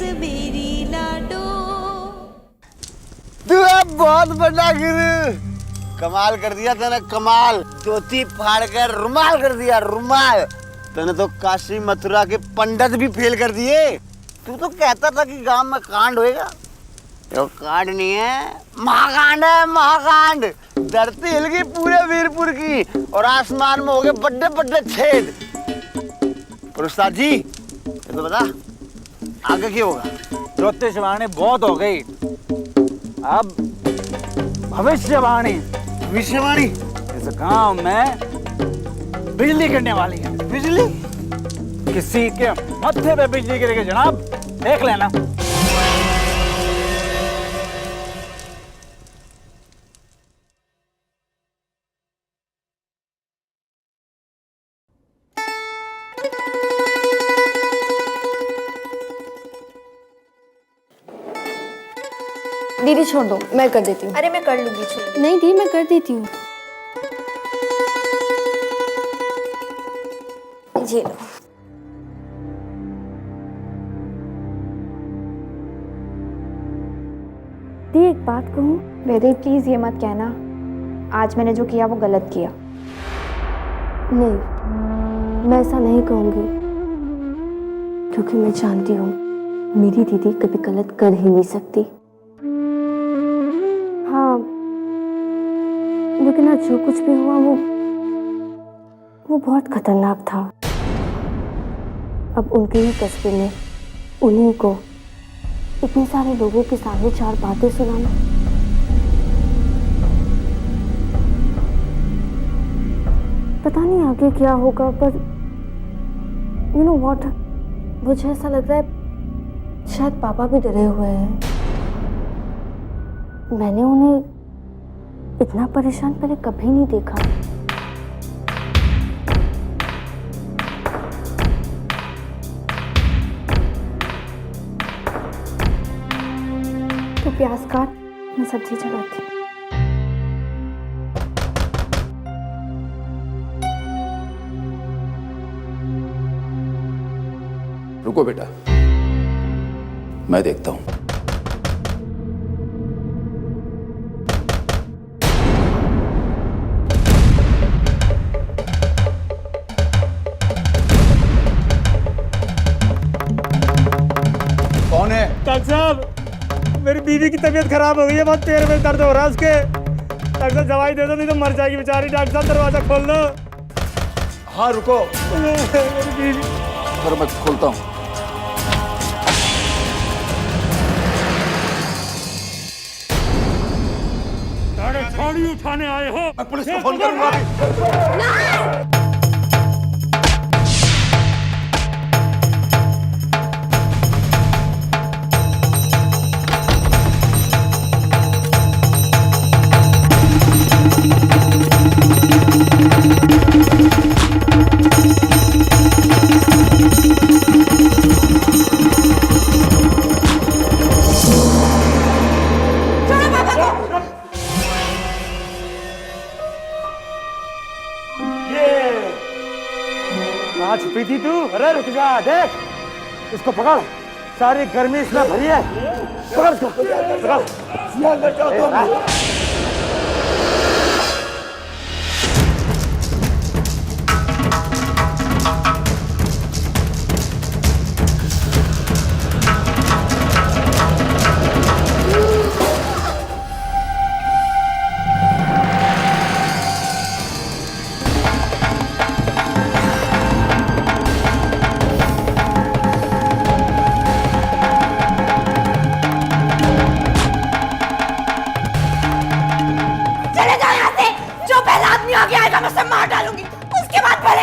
मेरी लाडो। तू अब बहुत बड़ा गुरु, कमाल कर दिया तूने, कमाल। धोती फाड़ कर रुमाल कर दिया, रुमाल। तूने तो काशी मथुरा के पंडित भी फेल कर दिए। तू तो कहता था कि गांव में कांड होएगा, तो कांड नहीं है, महाकांड है, महाकांड। धरती हिल गई पूरे वीरपुर की और आसमान में हो गए बड़े बड़े छेद। उस्ताद जी ये तो बता आगे क्या होगा? ज्योतिषवाणी बहुत हो गई, अब भविष्यवाणी। भविष्यवाणी? इस गांव में बिजली गिरने वाली है। बिजली? किसी के मत्थे पे बिजली गिरेगी जनाब, देख लेना। दीदी छोड़ दो, मैं कर देती हूँ। अरे मैं कर लूंगी, छोड़। नहीं दी, मैं कर देती हूँ। ये लो। दी एक बात कहूँ? वैदे प्लीज ये मत कहना आज मैंने जो किया वो गलत किया। नहीं, मैं ऐसा नहीं कहूँगी, क्योंकि मैं जानती हूँ मेरी दीदी कभी गलत कर ही नहीं सकती। हाँ, लेकिन आज जो कुछ भी हुआ वो बहुत खतरनाक था। अब उनके ही कस्बे में उन्हीं को इतने सारे लोगों के सामने 4 बातें सुनाना, पता नहीं आगे क्या होगा। पर यू नो व्हाट, मुझे ऐसा लग रहा है शायद पापा भी डरे हुए हैं। मैंने उन्हें इतना परेशान पहले कभी नहीं देखा। तो प्याज काट, मैं सब्जी चढ़ाती हूँ। रुको बेटा, मैं देखता हूं। कौन है? डॉक्टर साहब, मेरी बीवी की तबीयत खराब हो गई है, बहुत पैर में दर्द हो रहा है उसके। डॉक्टर साहब दवाई दे दो, नहीं तो मर जाएगी बेचारी। डॉक्टर साहब दरवाजा खोल दो। हाँ रुको, मेरी बीवी। सर मैं खोलता हूँ। छाड़ी उठाने आए हो? मैं पुलिस को फोन करूंगा। कहाँ छुपी थी तू? अरे रुक जा, देख इसको पकड़, सारी गर्मी इसमें भरी है। पकड़ इसको, पकड़।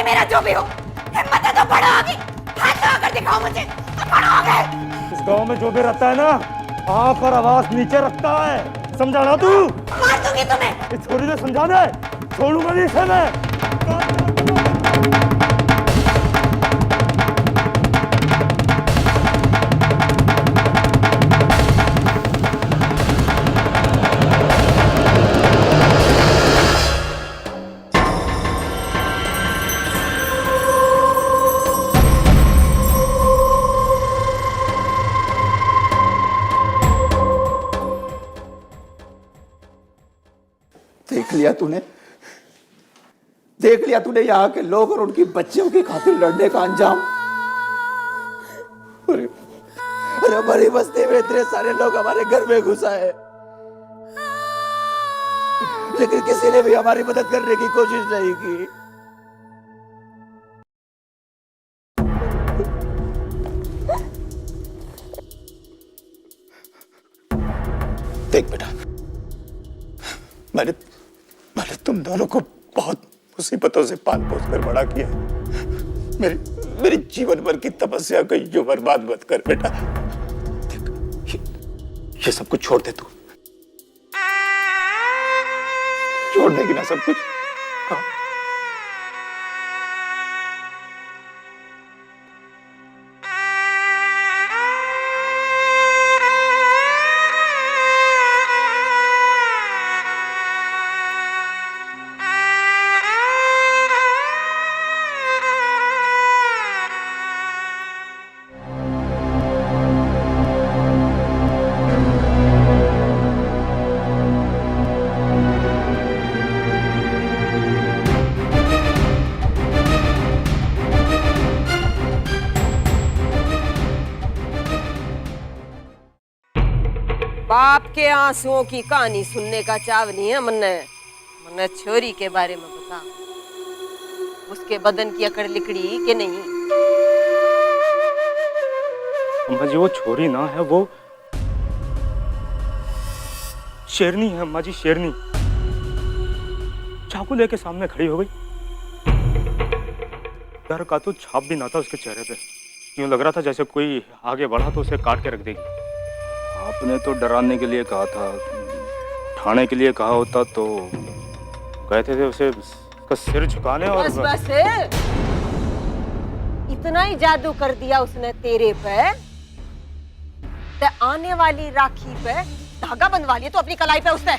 मेरा जो भी हो, हिम्मत है तो बड़ा आगे हाथ लगाकर दिखाओ मुझे। बड़ा आगे। इस गांव में जो भी रहता है ना, आंख और आवाज नीचे रखता है, समझा ना तू? मार दूंगी तुम्हें। इस छोरी ने समझाना है, छोड़ूंगा नहीं इसे मैं। लिया तूने, देख लिया तूने यहाँ के लोग और उनकी बच्चियों की खातिर लड़ने का अंजाम। अरे अरे हमारी बस्ती में इतने सारे लोग हमारे घर में घुसा है, लेकिन किसी ने भी हमारी मदद करने की कोशिश नहीं की। देख बेटा, मैंने तुम दोनों को बहुत मुसीबतों से पाल पोस कर बड़ा किया है। मेरी जीवन भर की तपस्या को यूं बर्बाद मत कर बेटा। देख, ये सब कुछ छोड़ दे तू। छोड़ देगी ना सब कुछ? हाँ। बाप के आंसुओं की कहानी सुनने का चाव नहीं है मन्ने छोरी के बारे में बता, उसके बदन की अकड़ लिकड़ी कि नहीं? अम्मा जी वो छोरी ना है, वो शेरनी है अम्मा जी, शेरनी। चाकू लेके सामने खड़ी हो गई। डर का तो छाप भी ना था उसके चेहरे पे, यूं लग रहा था जैसे कोई आगे बढ़ा तो उसे काट के रख देगी। आपने तो डराने के लिए कहा था, उठाने के लिए कहा होता तो गए थे उसे उसका सिर झुकाने। और बस इतना ही जादू कर दिया उसने तेरे पे, ते आने वाली राखी पे धागा बंधवा लिया तो अपनी कलाई पे उसने।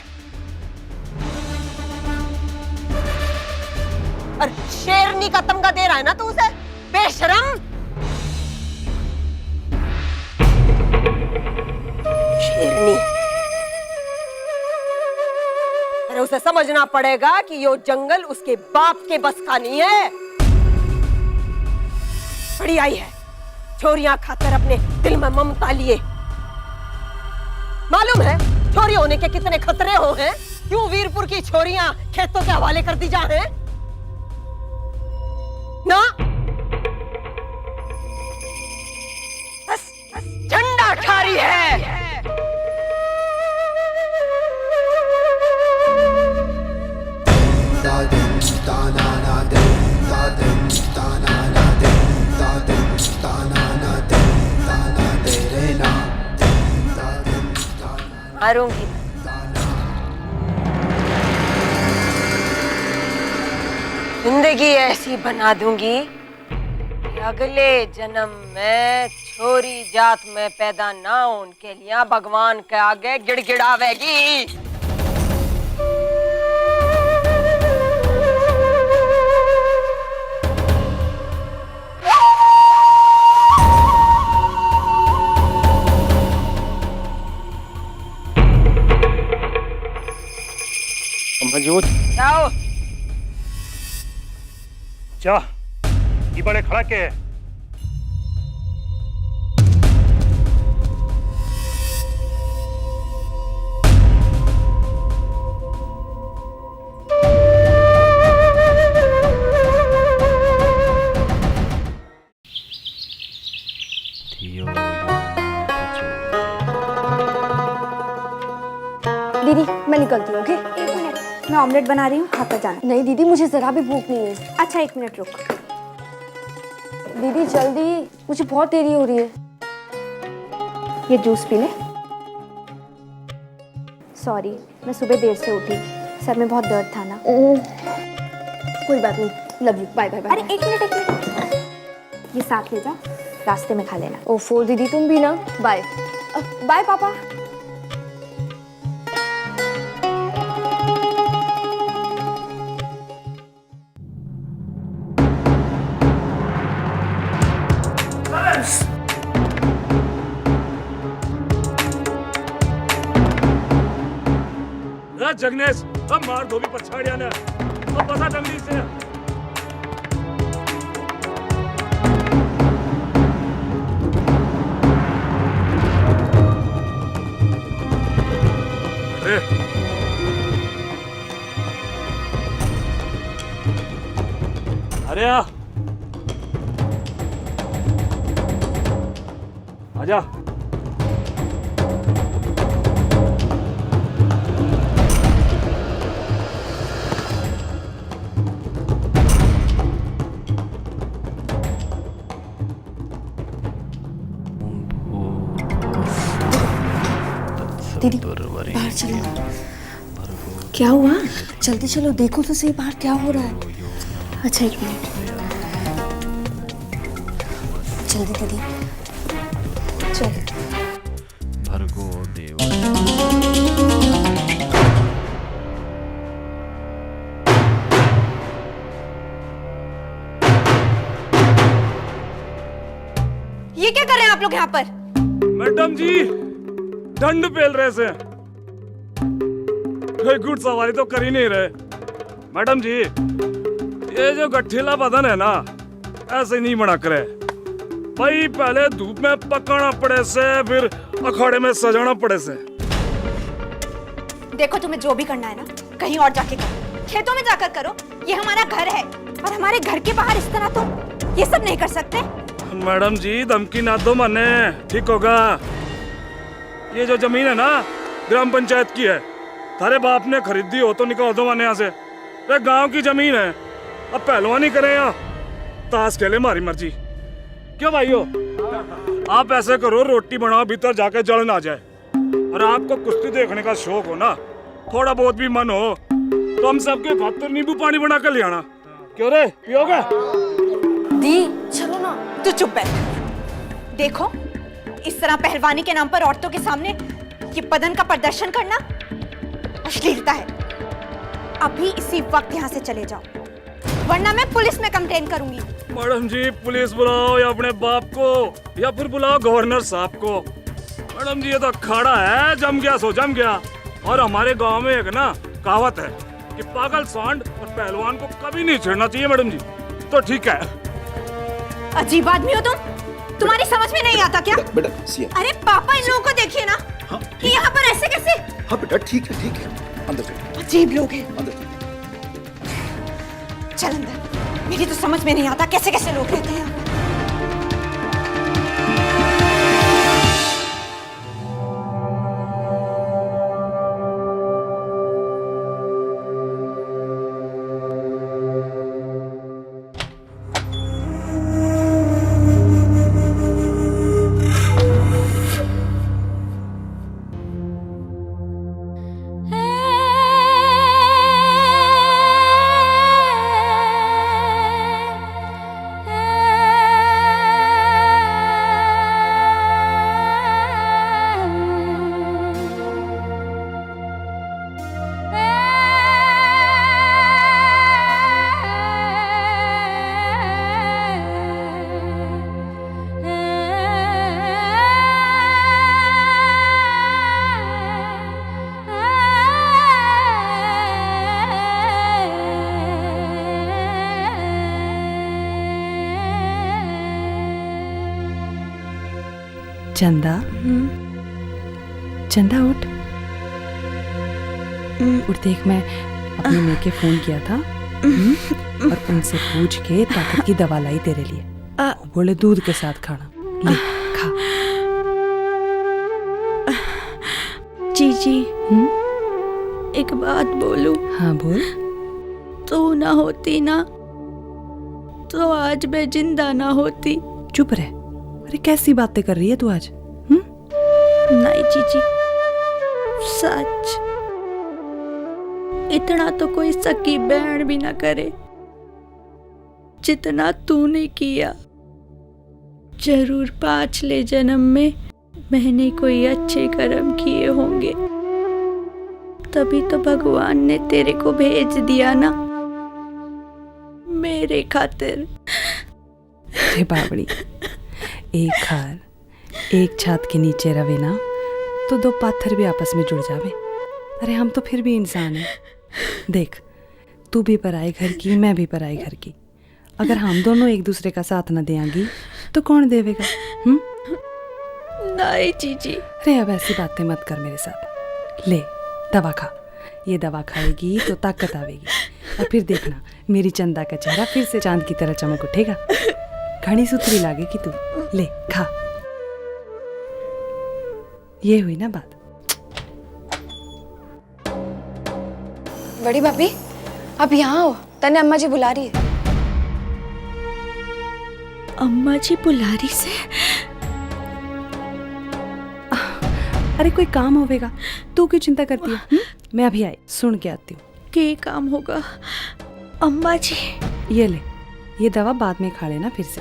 और शेरनी का तमगा दे रहा है ना तू उसे, बेशरम। शेरनी, अरे उसे समझना पड़ेगा कि यो जंगल उसके बाप के बस का नहीं है। बड़ी आई है छोरियां खाकर अपने दिल में ममता लिए। मालूम है छोरी होने के कितने खतरे हो हैं? क्यों वीरपुर की छोरियां खेतों के हवाले कर दी जा हैं ना? बस झंडा खा रही है। मारूंगी, जिंदगी ऐसी बना दूंगी कि अगले जन्म में छोरी जात में पैदा ना हो उनके लिए भगवान के आगे गिड़गिड़ावेगी। अम्मा जी वो जाओ। क्या ये बड़े खड़ा के है? दीदी मैं निकलती हूँ। ओके, एक मिनट, मैं ऑमलेट बना रही हूँ, खाकर जाना। नहीं दीदी मुझे जरा भी भूख नहीं है। अच्छा एक मिनट रुक। दीदी जल्दी, मुझे बहुत देरी हो रही है। ये जूस पी ले। सॉरी मैं सुबह देर से उठी, सर में बहुत दर्द था ना। कोई बात नहीं, love you, bye bye bye. अरे एक मिनट, ये साथ ले जा, रास्ते में खा लेना। ओफो दीदी तुम भी ना, बाय बाय पापा। जगनेश अब मार दो भी पछाड़िया ने अब बसा जल्दी से अरे आजा दीदी बाहर चलो। क्या हुआ? जल्दी चलो, देखो तो सही बाहर क्या हो रहा है। अच्छा एक मिनट, जल्दी दीदी चलो। भर्गो देव ये क्या कर रहे हैं आप लोग यहाँ पर? मैडम जी दंड पेल रहे से कोई गुड़ सवारी तो कर ही नहीं रहे। मैडम जी ये जो गठीला बदन है ना ऐसे नहीं बना करे भाई, पहले धूप में पकाना पड़े से फिर अखाड़े में सजाना पड़े से। देखो तुम्हें जो भी करना है ना कहीं और जाके करो, खेतों में जाकर करो। ये हमारा घर है और हमारे घर के बाहर इस तरह तो ये सब नहीं कर सकते। मैडम जी धमकी ना दो मने, ठीक होगा। ये जो जमीन है ना ग्राम पंचायत की है, थारे बाप ने खरीदी हो तो निकाल दो मने यहाँ से। ये गांव की जमीन है, अब पहलवानी करें यहाँ ताश खेले हमारी मर्जी। क्यों भाइयों? आप ऐसे करो रोटी बनाओ भीतर जाके जल ना जाए, और आपको कुश्ती देखने का शौक हो ना, थोड़ा बहुत भी मन हो तो हम सबके खातिर नींबू पानी बना कर ले आना। क्यों रे पियोगे? दी चलो ना। तू चुप बैठ। देखो इस तरह पहलवानी के नाम पर औरतों के सामने ये बदन का प्रदर्शन करना अश्लीलता है। अभी इसी वक्त यहाँ से चले जाओ वरना मैं पुलिस में कंप्लेन करूंगी। मैडम जी पुलिस बुलाओ या अपने बाप को या फिर बुलाओ गवर्नर साहब को। मैडम जी ये तो अखाड़ा है, जम गया सो जम गया। और हमारे गांव में एक ना कहावत है कि पागल सांड और पहलवान को कभी नहीं छेड़ना चाहिए। मैडम जी तो ठीक है। अजीब आदमी हो तुम, तुम्हारी समझ में नहीं आता क्या? बेटा सिया। अरे पापा इन लोगों को देखिए ना कि यहाँ पर ऐसे कैसे। हाँ बेटा ठीक है अंदर चलो। अजीब लोग हैं। अंदर चल अंदर। मेरी तो समझ में नहीं आता कैसे कैसे लोग रहते हैं यहाँ पर। चंदा चंदा उठ उठ देख, मैं अपनी माँ के फोन किया था और उनसे पूछ के ताकत की दवा लाई तेरे लिए। बोले दूध के साथ खाना, ले खा। जीजी एक बात बोलूं? हाँ बोल। तू ना होती ना तो आज मैं जिंदा ना होती। चुप रह। अरे कैसी बातें कर रही है तू आज? नहीं जीजी सच, इतना तो कोई सकी बहन भी ना करे जितना तूने किया। जरूर पाछले जन्म में मैंने कोई अच्छे कर्म किए होंगे, तभी तो भगवान ने तेरे को भेज दिया ना मेरे खातिर। अरे बावड़ी, एक घर एक छत के नीचे रवे ना तो दो पत्थर भी आपस में जुड़ जावे। अरे हम तो फिर भी इंसान हैं, देख, तू भी पराए घर की, मैं भी पराए घर की। अगर हम दोनों एक दूसरे का साथ न देंगी तो कौन देवेगा? नहीं जीजी। अरे अब ऐसी बातें मत कर मेरे साथ। ले दवा खा, ये दवा खाएगी तो ताकत आवेगी, और फिर देखना मेरी चंदा का चेहरा फिर से चांद की तरह चमक उठेगा। घनी सुथरी लागेगी तू। ले खा। ये हुई ना बात। बड़ी भाभी, अब यहाँ आओ, तने अम्मा जी बुला रही है। अम्मा जी बुला रही से? अरे कोई काम होवेगा, तू क्यों चिंता करती है? मैं अभी आई, सुन के आती हूँ। के काम होगा अम्मा जी? ये ले, ये दवा बाद में खा लेना फिर से।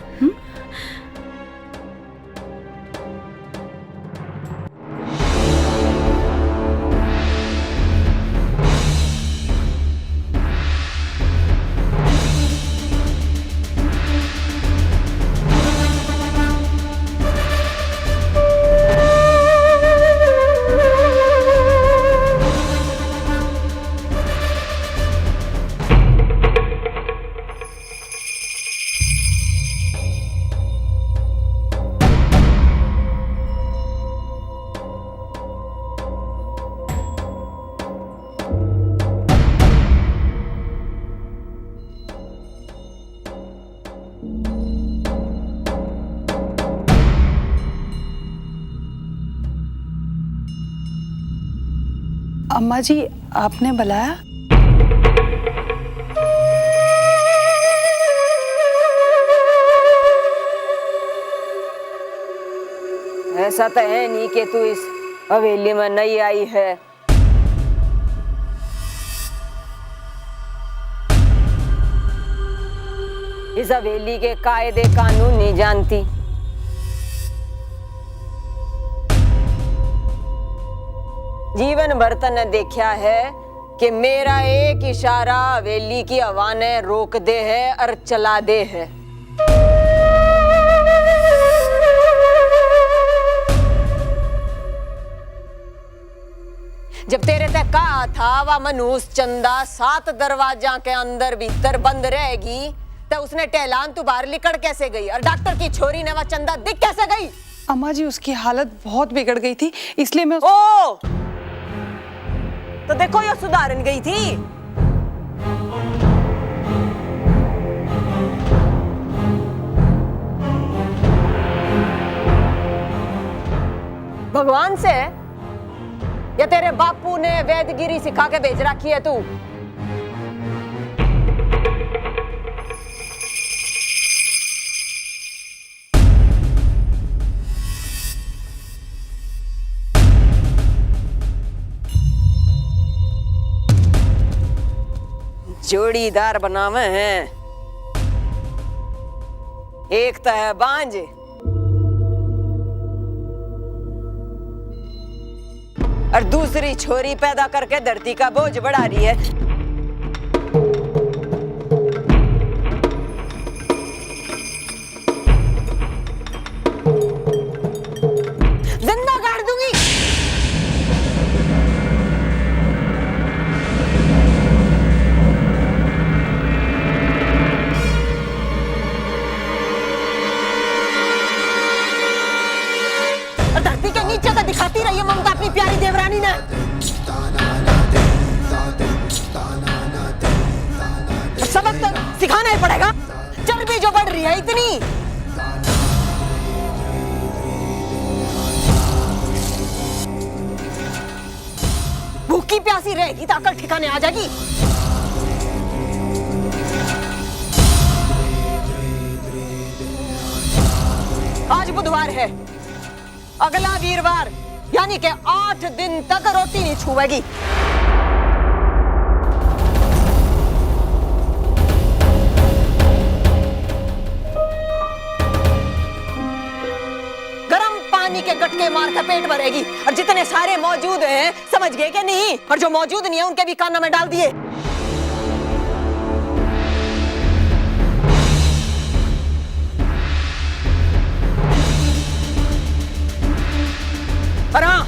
अम्मा जी, आपने बुलाया? ऐसा तो है नहीं कि तू इस हवेली में नहीं आई है। इस हवेली के कायदे कानून नहीं जानती। जीवन भर तने देखा है कि मेरा एक इशारा हवेली की हवा ने रोक दे है और चला दे है। जब तेरे तक कहा था वह मनूस चंदा 7 दरवाजा के अंदर भीतर बंद रहेगी, तो उसने टहलान तू बाहर निकल कैसे गई? और डॉक्टर की छोरी ने वह चंदा दिख कैसे गई? अम्मा जी, उसकी हालत बहुत बिगड़ गई थी, इसलिए मैं ओ तो देखो ये सुधारन गई थी। भगवान से या तेरे बापू ने वैदगिरी सिखा के भेज रखी है तू? जोड़ीदार बनावे हैं, एक तो है बांझ और दूसरी छोरी पैदा करके धरती का बोझ बढ़ा रही है। जिंदा गाड़ दूंगी। और धरती के नीचे तो दिखाती रही है ममता अपनी प्यारी देवरानी ने। सबक तो सिखाना ही पड़ेगा, चर्बी जो बढ़ रही है इतनी। भूखी प्यासी रहेगी तो अकल ठिकाने आ जाएगी। आज बुधवार है, अगला वीरवार यानी कि 8 दिन तक रोटी नहीं छुएगी। गरम पानी के गटके मार कर पेट भरेगी। और जितने सारे मौजूद हैं, समझ गए क्या नहीं? और जो मौजूद नहीं है उनके भी कान में डाल दिए। पर हाँ,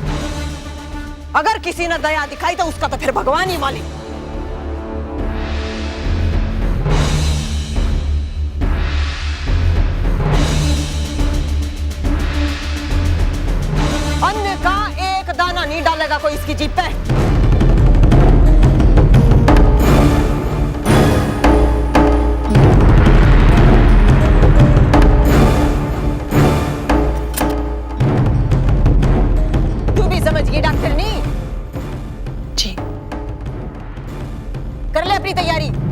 अगर किसी ने दया दिखाई तो उसका तो फिर भगवान ही मालिक। पत्ता नहीं डालेगा कोई इसकी जीप पे। तू भी समझ गई डॉक्टर नहीं? जी। कर ले अपनी तैयारी।